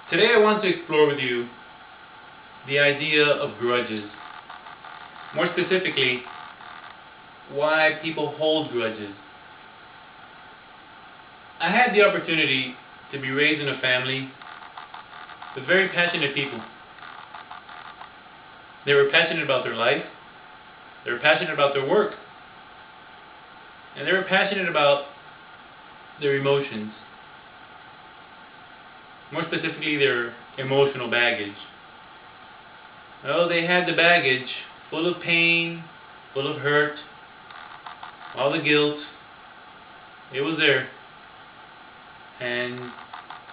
Today I want to explore with you the idea of grudges. More specifically, why people hold grudges. I had the opportunity to be raised in a family with very passionate people. They were passionate about their life, they were passionate about their work, and they were passionate about their emotions. More specifically, their emotional baggage. Well, they had the baggage full of pain, full of hurt, all the guilt. It was there. And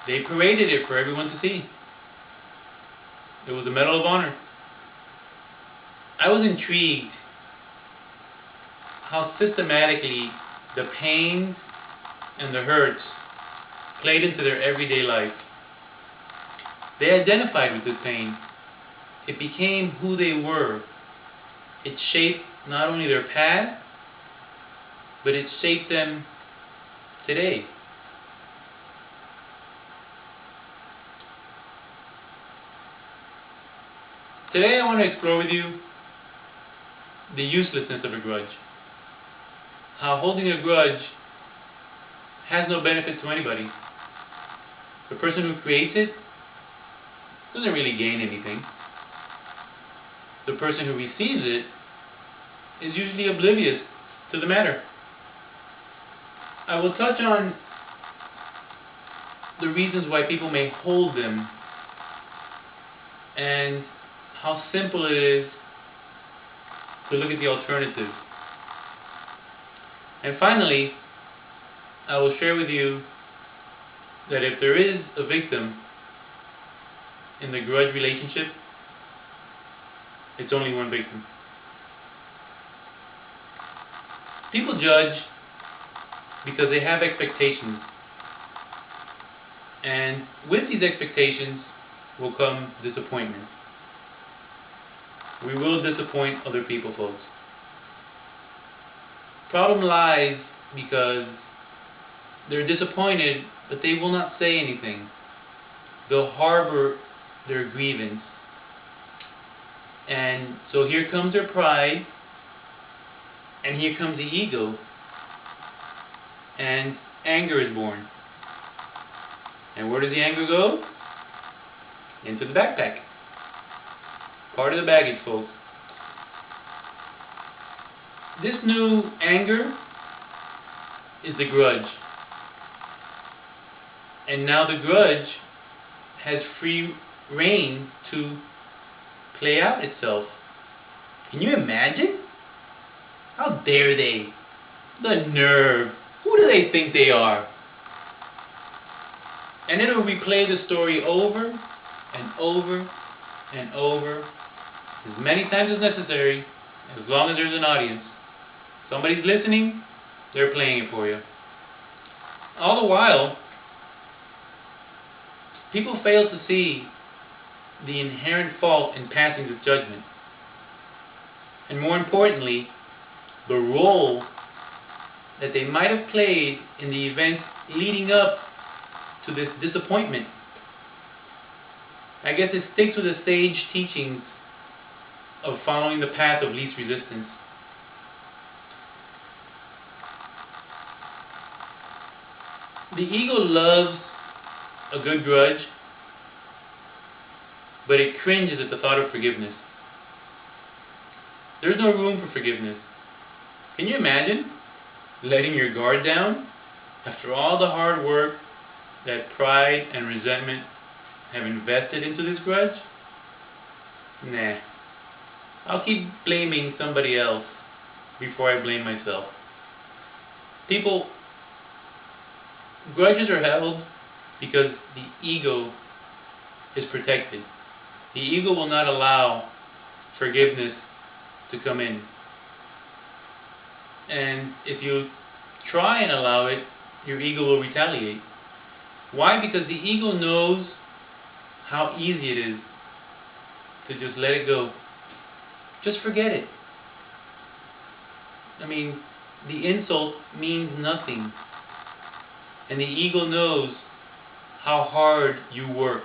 they paraded it for everyone to see. It was a Medal of Honor. I was intrigued how systematically the pains and the hurts played into their everyday life. They identified with this pain. It became who they were. It shaped not only their past, but it shaped them today. Today I want to explore with you the uselessness of a grudge. How holding a grudge has no benefit to anybody. The person who creates it doesn't really gain anything. The person who receives it is usually oblivious to the matter. I will touch on the reasons why people may hold them and how simple it is to look at the alternative. And finally, I will share with you that if there is a victim in the grudge relationship, it's only one victim. People judge because they have expectations. And with these expectations will come disappointment. We will disappoint other people, folks. Problem lies because they're disappointed, but they will not say anything. They'll harbor their grievance. And so here comes their pride, and here comes the ego, and anger is born. And where does the anger go? Into the backpack. Part of the baggage, folks. This new anger is the grudge. And now the grudge has free reign to play out itself. Can you imagine? How dare they? The nerve. Who do they think they are? And it'll replay the story over and over and over, as many times as necessary, as long as there's an audience. Somebody's listening, they're playing it for you. All the while, people fail to see the inherent fault in passing this judgment. And more importantly, the role that they might have played in the events leading up to this disappointment. I guess it sticks with the sage teachings of following the path of least resistance. The ego loves a good grudge, but it cringes at the thought of forgiveness. There's no room for forgiveness. Can you imagine letting your guard down after all the hard work that pride and resentment have invested into this grudge? Nah. I'll keep blaming somebody else before I blame myself. People, grudges are held because the ego is protected. The ego will not allow forgiveness to come in. And if you try and allow it, your ego will retaliate. Why? Because the ego knows how easy it is to just let it go. Just forget it. I mean, the insult means nothing. And the ego knows how hard you work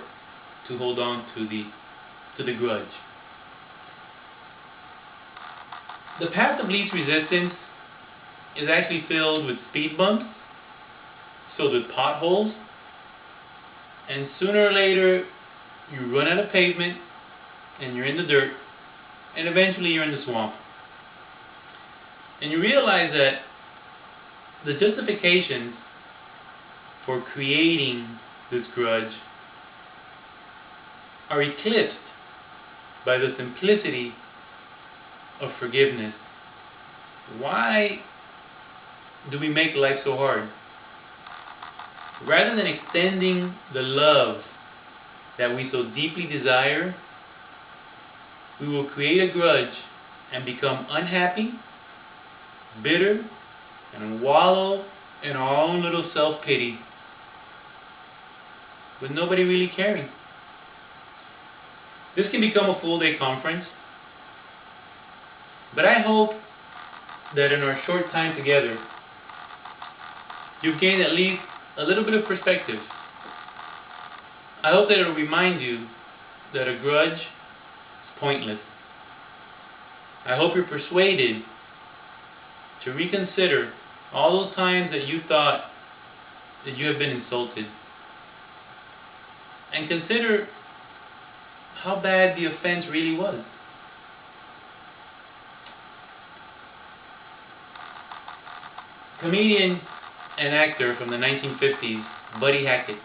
to hold on to the grudge. The path of least resistance is actually filled with speed bumps, filled with potholes, and sooner or later you run out of pavement and you're in the dirt, and eventually you're in the swamp. And you realize that the justifications for creating this grudge are eclipsed by the simplicity of forgiveness. Why do we make life so hard? Rather than extending the love that we so deeply desire, we will create a grudge and become unhappy, bitter, and wallow in our own little self-pity, with nobody really caring. This can become a full-day conference, but I hope that in our short time together, you've gained at least a little bit of perspective. I hope that it will remind you that a grudge is pointless. I hope you're persuaded to reconsider all those times that you thought that you have been insulted, and consider how bad the offense really was. Comedian and actor from the 1950s, Buddy Hackett,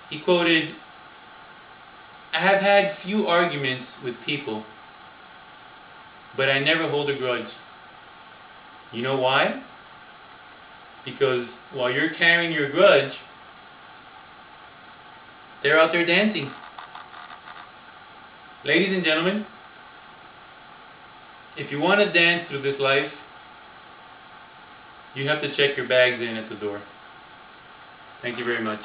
he quoted, "I have had few arguments with people, but I never hold a grudge. You know why? Because while you're carrying your grudge, they're out there dancing." Ladies and gentlemen, if you want to dance through this life, you have to check your bags in at the door. Thank you very much.